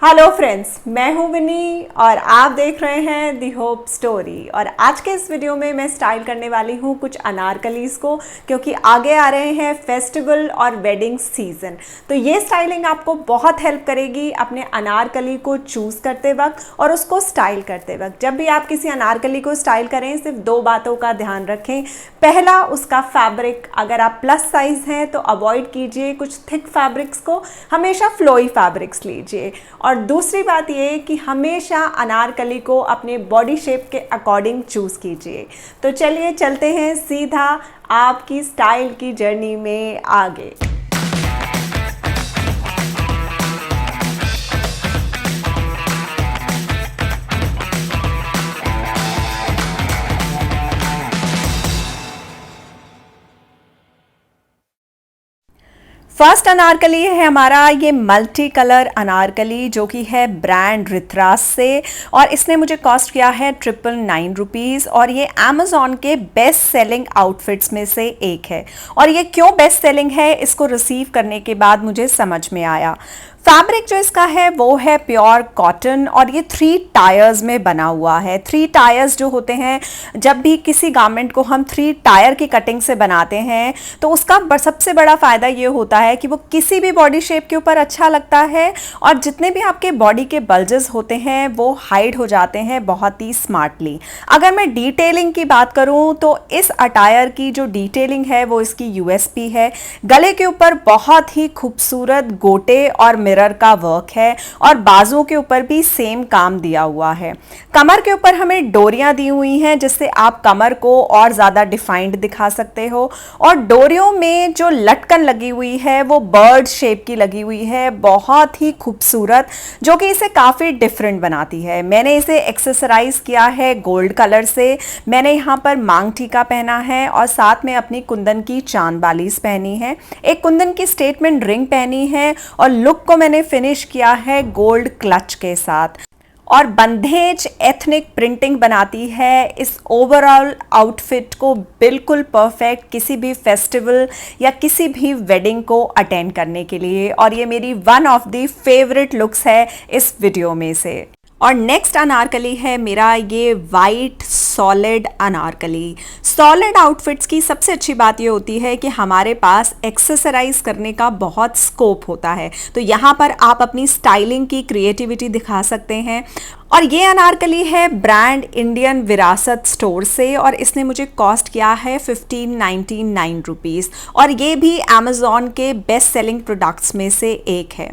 Hello friends, मैं हूं विनी और आप देख रहे हैं दी होप स्टोरी। और आज के इस वीडियो में मैं स्टाइल करने वाली हूं कुछ अनारकलीज़ को, क्योंकि आगे आ रहे हैं फेस्टिवल और वेडिंग सीजन। तो ये स्टाइलिंग आपको बहुत हेल्प करेगी अपने अनारकली को चूज़ करते वक्त और उसको स्टाइल करते वक्त। जब भी आप किसी अनारकली को स्टाइल करें, सिर्फ दो बातों का ध्यान रखें। पहला, उसका फैब्रिक। अगर आप प्लस साइज़ हैं तो अवॉइड कीजिए कुछ थिक फैब्रिक्स को, हमेशा फ्लोई फैब्रिक्स लीजिए। और दूसरी बात ये कि हमेशा अनारकली को अपने बॉडी शेप के अकॉर्डिंग चूज़ कीजिए। तो चलिए चलते हैं सीधा आपकी स्टाइल की जर्नी में आगे। फर्स्ट अनारकली है हमारा ये मल्टी कलर अनारकली, जो कि है ब्रांड रिथरास से, और इसने मुझे कॉस्ट किया है 999 रुपीज़। और ये अमेज़ॉन के बेस्ट सेलिंग आउटफिट्स में से एक है। और ये क्यों बेस्ट सेलिंग है, इसको रिसीव करने के बाद मुझे समझ में आया। फैब्रिक जो इसका है वो है प्योर कॉटन, और ये 3 टायर्स में बना हुआ है। 3 टायर्स जो होते हैं, जब भी किसी गारमेंट को हम 3 टायर की कटिंग से बनाते हैं तो उसका सबसे बड़ा फ़ायदा ये होता है कि वो किसी भी बॉडी शेप के ऊपर अच्छा लगता है, और जितने भी आपके बॉडी के बल्जेस होते हैं वो हाइड हो जाते हैं बहुत ही स्मार्टली। अगर मैं डिटेलिंग की बात करूँ तो इस अटायर की जो डिटेलिंग है वो इसकी यूएसपी है। गले के ऊपर बहुत ही खूबसूरत गोटे और मिरर का वर्क है, और बाजुओं के ऊपर भी सेम काम दिया हुआ है। कमर के ऊपर हमें डोरियां दी हुई हैं, जिससे आप कमर को और ज़्यादा डिफाइंड दिखा सकते हो। और डोरियों में जो लटकन लगी हुई है वो बर्ड शेप की लगी हुई है, बहुत ही खूबसूरत, जो कि इसे काफ़ी डिफरेंट बनाती है। मैंने इसे एक्सेसराइज किया है गोल्ड कलर से। मैंने यहाँ पर मांग टीका पहना है, और साथ में अपनी कुंदन की चांद बालीस पहनी है, एक कुंदन की स्टेटमेंट रिंग पहनी है, और लुक को मैंने फिनिश किया है गोल्ड क्लच के साथ। और बंधेज एथनिक प्रिंटिंग बनाती है इस ओवरऑल आउटफिट को बिल्कुल परफेक्ट किसी भी फेस्टिवल या किसी भी वेडिंग को अटेंड करने के लिए। और ये मेरी one of the favourite looks है इस वीडियो में से। और नेक्स्ट अनारकली है मेरा ये white solid Anarkali. Solid outfits की सबसे अच्छी बात ये होती है कि हमारे पास एक्सेसराइज करने का बहुत स्कोप होता है, तो यहाँ पर आप अपनी स्टाइलिंग की क्रिएटिविटी दिखा सकते हैं। और ये अनारकली है ब्रांड इंडियन विरासत स्टोर से, और इसने मुझे कॉस्ट किया है 1599 रुपीज़। और ये भी अमेज़ॉन के बेस्ट सेलिंग प्रोडक्ट्स में से एक है।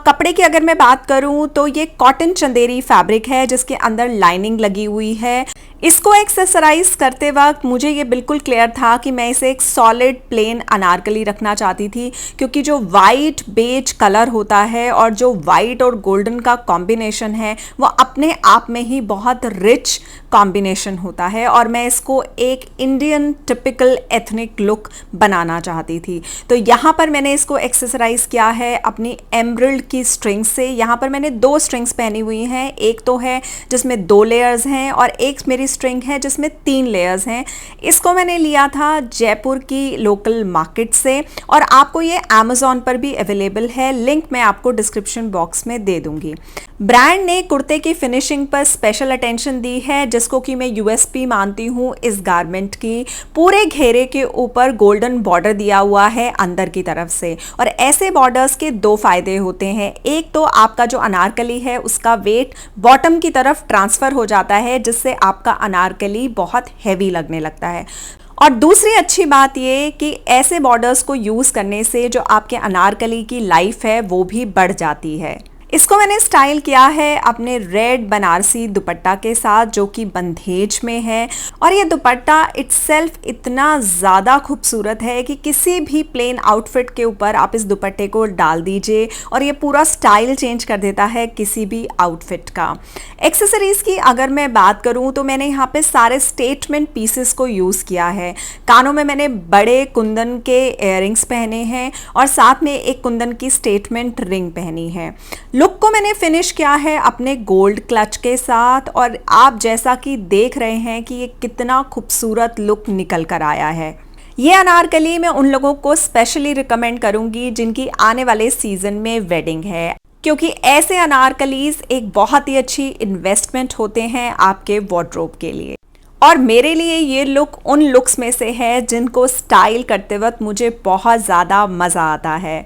कपड़े की अगर मैं बात करूँ तो ये कॉटन चंदेरी फैब्रिक है, जिसके अंदर लाइनिंग लगी हुई है। इसको एक्सेसराइज करते वक्त मुझे ये बिल्कुल क्लियर था कि मैं इसे एक सॉलिड प्लेन अनारकली रखना चाहती थी, क्योंकि जो वाइट बेज कलर होता है और जो वाइट और गोल्डन का कॉम्बिनेशन है वो अपने आप में ही बहुत रिच कॉम्बिनेशन होता है, और मैं इसको एक इंडियन टिपिकल एथनिक लुक बनाना चाहती थी। तो यहाँ पर मैंने इसको एक्सेसराइज किया है अपनी एमरल्ड की स्ट्रिंग्स से। यहाँ पर मैंने 2 स्ट्रिंग्स पहनी हुई हैं, एक तो है जिसमें 2 लेयर्स हैं, और एक मेरी स्ट्रिंग है जिसमें 3 लेयर्स हैं। इसको मैंने लिया था जयपुर की लोकल मार्केट से, और आपको ये अमेज़ॉन पर भी अवेलेबल है, लिंक मैं आपको डिस्क्रिप्शन बॉक्स में दे दूंगी। ब्रांड ने कुर्ते की फिनिशिंग पर स्पेशल अटेंशन दी है, जिसको कि मैं यूएसपी मानती हूँ इस गारमेंट की। पूरे घेरे के ऊपर गोल्डन बॉर्डर दिया हुआ है अंदर की तरफ से, और ऐसे बॉर्डर्स के 2 फायदे होते हैं। एक तो आपका जो अनारकली है उसका वेट बॉटम की तरफ ट्रांसफ़र हो जाता है, जिससे आपका अनारकली बहुत हैवी लगने लगता है। और दूसरी अच्छी बात ये कि ऐसे बॉर्डर्स को यूज़ करने से जो आपके अनारकली की लाइफ है वो भी बढ़ जाती है। इसको मैंने स्टाइल किया है अपने रेड बनारसी दुपट्टा के साथ, जो कि बंधेज में है। और ये दुपट्टा इट्सेल्फ इतना ज़्यादा खूबसूरत है कि किसी भी प्लेन आउटफिट के ऊपर आप इस दुपट्टे को डाल दीजिए और ये पूरा स्टाइल चेंज कर देता है किसी भी आउटफिट का। एक्सेसरीज़ की अगर मैं बात करूँ तो मैंने यहाँ पे सारे स्टेटमेंट पीसेस को यूज़ किया है। कानों में मैंने बड़े कुंदन के इयररिंग्स पहने हैं, और साथ में एक कुंदन की स्टेटमेंट रिंग पहनी है। लुक को मैंने फिनिश किया है अपने गोल्ड क्लच के साथ, और आप जैसा कि देख रहे हैं कि ये कितना खूबसूरत लुक निकल कर आया है। ये अनारकली मैं उन लोगों को स्पेशली रिकमेंड करूंगी जिनकी आने वाले सीजन में वेडिंग है। क्योंकि ऐसे अनारकलीज एक बहुत ही अच्छी इन्वेस्टमेंट होते हैं आपके वार्डरोब के लिए। और मेरे लिए ये लुक उन लुक्स में से है जिनको स्टाइल करते वक्त मुझे बहुत ज़्यादा मज़ा आता है।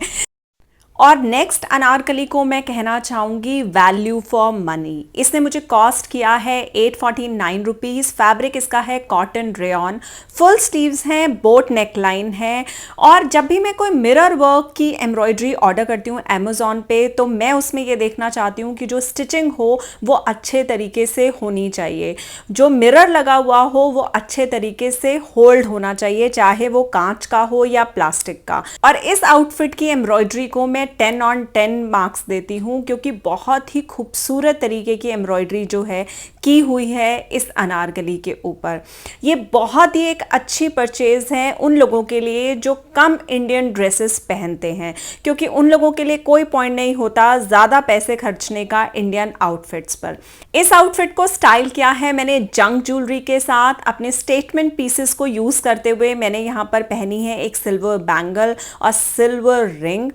और नेक्स्ट अनारकली को मैं कहना चाहूँगी वैल्यू फॉर मनी। इसने मुझे कॉस्ट किया है 849 रुपीज़। फैब्रिक इसका है कॉटन रेयॉन, फुल स्लीव्स हैं, बोट नेकलाइन है। और जब भी मैं कोई मिरर वर्क की एम्ब्रॉयडरी ऑर्डर करती हूँ अमेज़ॉन पे, तो मैं उसमें ये देखना चाहती हूँ कि जो स्टिचिंग हो वो अच्छे तरीके से होनी चाहिए, जो मिरर लगा हुआ हो वो अच्छे तरीके से होल्ड होना चाहिए, चाहे वो कांच का हो या प्लास्टिक का। और इस आउटफिट की एम्ब्रॉयडरी को मैं 10 on 10 मार्क्स देती हूँ, क्योंकि बहुत ही खूबसूरत तरीके की एम्ब्रॉयडरी जो है की हुई है इस अनारकली के ऊपर। ये बहुत ही एक अच्छी परचेज है उन लोगों के लिए जो कम इंडियन ड्रेसेस पहनते हैं, क्योंकि उन लोगों के लिए कोई पॉइंट नहीं होता ज़्यादा पैसे खर्चने का इंडियन आउटफिट्स पर। इस आउटफिट को स्टाइल किया है मैंने जंक ज्वेलरी के साथ, अपने स्टेटमेंट पीसेस को यूज़ करते हुए। मैंने यहाँ पर पहनी है एक सिल्वर बैंगल और सिल्वर रिंग।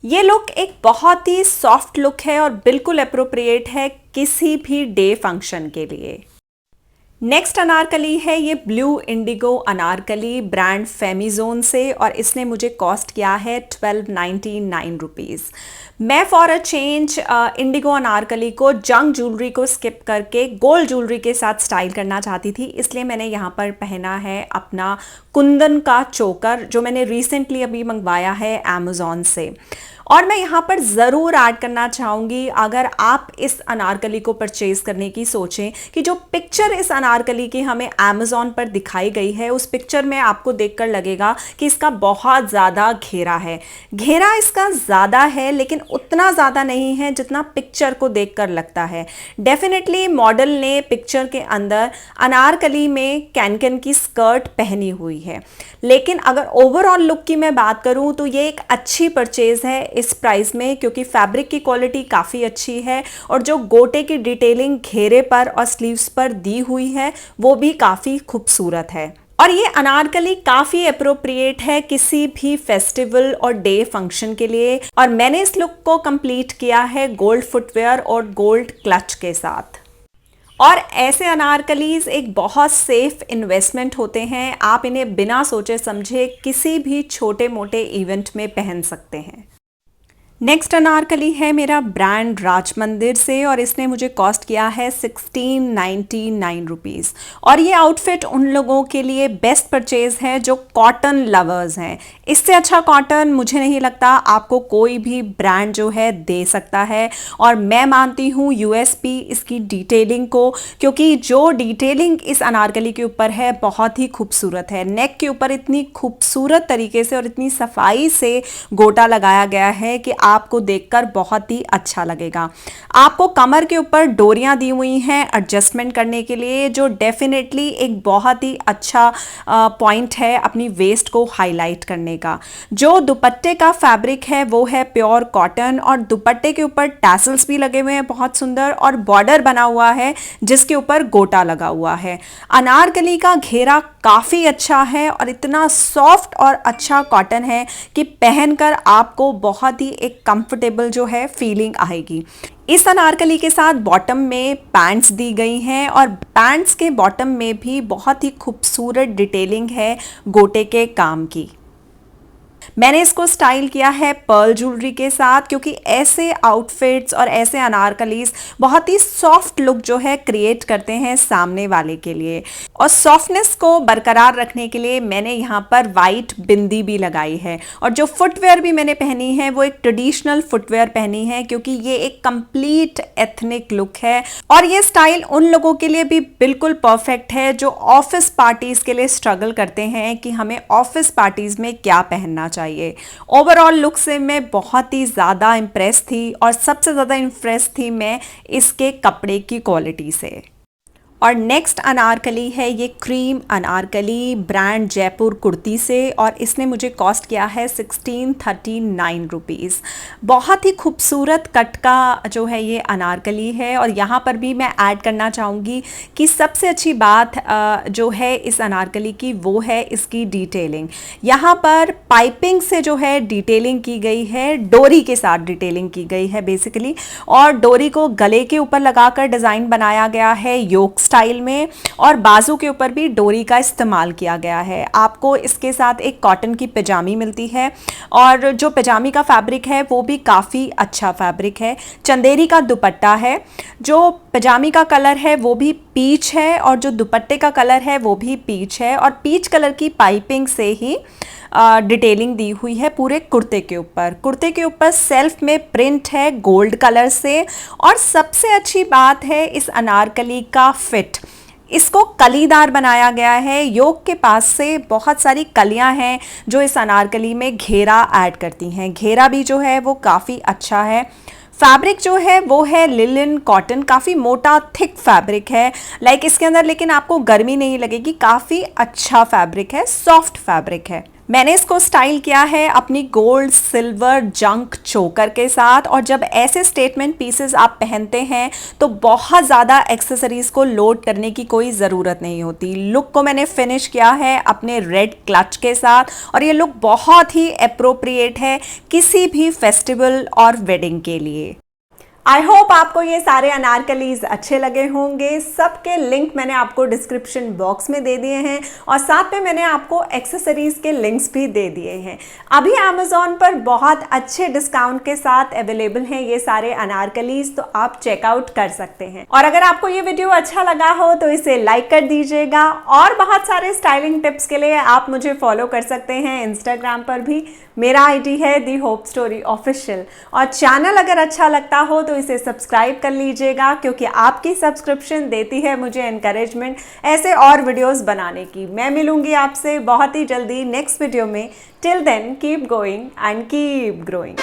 ये लुक एक बहुत ही सॉफ्ट लुक है और बिल्कुल अप्रोप्रिएट है किसी भी डे फंक्शन के लिए। नेक्स्ट अनारकली है ये ब्लू इंडिगो अनारकली, ब्रांड फेमिजोन से, और इसने मुझे कॉस्ट किया है 1299 रुपीज़। मैं for a change Indigo Anarkali को जंक ज्वेलरी को स्किप करके गोल्ड ज्वेलरी के साथ स्टाइल करना चाहती थी, इसलिए मैंने यहाँ पर पहना है अपना कुंदन का चोकर, जो मैंने रिसेंटली अभी मंगवाया है अमेज़ॉन से। और मैं यहाँ पर ज़रूर ऐड करना चाहूँगी, अगर आप इस अनारकली को परचेज़ करने की सोचें, कि जो पिक्चर इस अनारकली की हमें अमेज़ॉन पर दिखाई गई है, उस पिक्चर में आपको देखकर लगेगा कि इसका बहुत ज़्यादा घेरा है। घेरा इसका ज़्यादा है, लेकिन उतना ज़्यादा नहीं है जितना पिक्चर को देखकर लगता है। डेफिनेटली मॉडल ने पिक्चर के अंदर अनारकली में कैन की स्कर्ट पहनी हुई है, लेकिन अगर ओवरऑल लुक की मैं बात करूँ तो ये एक अच्छी परचेज़ है इस प्राइस में, क्योंकि फैब्रिक की क्वालिटी काफ़ी अच्छी है और जो गोटे की डिटेलिंग घेरे पर और स्लीव्स पर दी हुई है वो भी काफ़ी खूबसूरत है। और ये अनारकली काफ़ी अप्रोप्रिएट है किसी भी फेस्टिवल और डे फंक्शन के लिए। और मैंने इस लुक को कंप्लीट किया है गोल्ड फुटवेयर और गोल्ड क्लच के साथ। और ऐसे अनारकलीज एक बहुत सेफ इन्वेस्टमेंट होते हैं, आप इन्हें बिना सोचे समझे किसी भी छोटे मोटे इवेंट में पहन सकते हैं। नेक्स्ट अनारकली है मेरा ब्रांड राजमंदिर से, और इसने मुझे कॉस्ट किया है 1699 रुपीज़। और ये आउटफिट उन लोगों के लिए बेस्ट परचेज है जो कॉटन लवर्स हैं। इससे अच्छा कॉटन मुझे नहीं लगता आपको कोई भी ब्रांड जो है दे सकता है। और मैं मानती हूँ यूएसपी इसकी डिटेलिंग को, क्योंकि जो डिटेलिंग इस अनारकली के ऊपर है बहुत ही खूबसूरत है। नेक के ऊपर इतनी खूबसूरत तरीके से और इतनी सफाई से गोटा लगाया गया है कि आपको देखकर बहुत ही अच्छा लगेगा। आपको कमर के ऊपर डोरियां दी हुई हैं एडजस्टमेंट करने के लिए, जो डेफिनेटली एक बहुत ही अच्छा पॉइंट है अपनी वेस्ट को हाईलाइट करने का। जो दुपट्टे का फैब्रिक है वो है प्योर कॉटन, और दुपट्टे के ऊपर टैसल्स भी लगे हुए हैं बहुत सुंदर, और बॉर्डर बना हुआ है जिसके ऊपर गोटा लगा हुआ है। अनारकली का घेरा काफ़ी अच्छा है और इतना सॉफ्ट और अच्छा कॉटन है कि पहनकर आपको बहुत ही एक कंफर्टेबल जो है फीलिंग आएगी। इस अनारकली के साथ बॉटम में पैंट्स दी गई हैं, और पैंट्स के बॉटम में भी बहुत ही खूबसूरत डिटेलिंग है गोटे के काम की। मैंने इसको स्टाइल किया है पर्ल ज्वेलरी के साथ, क्योंकि ऐसे आउटफिट्स और ऐसे अनारकलीज बहुत ही सॉफ्ट लुक जो है क्रिएट करते हैं सामने वाले के लिए। और सॉफ्टनेस को बरकरार रखने के लिए मैंने यहाँ पर वाइट बिंदी भी लगाई है। और जो फुटवेयर भी मैंने पहनी है वो एक ट्रेडिशनल फुटवेयर पहनी है, क्योंकि ये एक कंप्लीट एथनिक लुक है। और ये स्टाइल उन लोगों के लिए भी बिल्कुल परफेक्ट है जो ऑफिस पार्टीज के लिए स्ट्रगल करते हैं कि हमें ऑफिस पार्टीज में क्या पहनना चाहिए। ओवरऑल लुक से मैं बहुत ही ज़्यादा इम्प्रेस थी, और सबसे ज़्यादा इम्प्रेस थी मैं इसके कपड़े की क्वालिटी से। और नेक्स्ट अनारकली है ये क्रीम अनारकली ब्रांड जयपुर कुर्ती से, और इसने मुझे कॉस्ट किया है 1639 रुपीज़। बहुत ही खूबसूरत कट का जो है ये अनारकली है। और यहाँ पर भी मैं ऐड करना चाहूँगी कि सबसे अच्छी बात जो है इस अनारकली की वो है इसकी डिटेलिंग। यहाँ पर पाइपिंग से जो है डिटेलिंग की गई है, डोरी के साथ डिटेलिंग की गई है बेसिकली, और डोरी को गले के ऊपर लगाकर डिज़ाइन बनाया गया है योक स्टाइल में, और बाजू के ऊपर भी डोरी का इस्तेमाल किया गया है। आपको इसके साथ एक कॉटन की पैजामी मिलती है, और जो पैजामी का फैब्रिक है वो भी काफ़ी अच्छा फैब्रिक है। चंदेरी का दुपट्टा है, जो पैजामी का कलर है वो भी पीच है, और जो दुपट्टे का कलर है वो भी पीच है, और पीच कलर की पाइपिंग से ही डिटेलिंग दी हुई है पूरे कुर्ते के ऊपर। कुर्ते के ऊपर सेल्फ में प्रिंट है गोल्ड कलर से, और सबसे अच्छी बात है इस अनारकली का फिट। इसको कलीदार बनाया गया है, योक के पास से बहुत सारी कलियां हैं जो इस अनारकली में घेरा ऐड करती हैं। घेरा भी जो है वो काफ़ी अच्छा है। फैब्रिक जो है वो है लिनन कॉटन, काफ़ी मोटा थिक फैब्रिक है। लाइक इसके अंदर लेकिन आपको गर्मी नहीं लगेगी, काफ़ी अच्छा फैब्रिक है, सॉफ्ट फैब्रिक है। मैंने इसको स्टाइल किया है अपनी गोल्ड सिल्वर जंक चोकर के साथ, और जब ऐसे स्टेटमेंट पीसेस आप पहनते हैं तो बहुत ज़्यादा एक्सेसरीज़ को लोड करने की कोई ज़रूरत नहीं होती। लुक को मैंने फिनिश किया है अपने रेड क्लच के साथ, और ये लुक बहुत ही अप्रोप्रिएट है किसी भी फेस्टिवल और वेडिंग के लिए। आई होप आपको ये सारे अनारकलीज अच्छे लगे होंगे। सबके लिंक मैंने आपको डिस्क्रिप्शन बॉक्स में दे दिए हैं, और साथ में मैंने आपको एक्सेसरीज के लिंक्स भी दे दिए हैं। अभी अमेज़ॉन पर बहुत अच्छे डिस्काउंट के साथ अवेलेबल हैं ये सारे अनारकलीज, तो आप चेकआउट कर सकते हैं। और अगर आपको ये वीडियो अच्छा लगा हो तो इसे लाइक कर दीजिएगा, और बहुत सारे स्टाइलिंग टिप्स के लिए आप मुझे फॉलो कर सकते हैं इंस्टाग्राम पर भी। मेरा आईडी है दी होप स्टोरी ऑफिशियल, और चैनल अगर अच्छा लगता हो तो इसे सब्सक्राइब कर लीजिएगा, क्योंकि आपकी सब्सक्रिप्शन देती है मुझे एनकरेजमेंट ऐसे और वीडियोस बनाने की। मैं मिलूंगी आपसे बहुत ही जल्दी नेक्स्ट वीडियो में। Till then keep going and keep growing.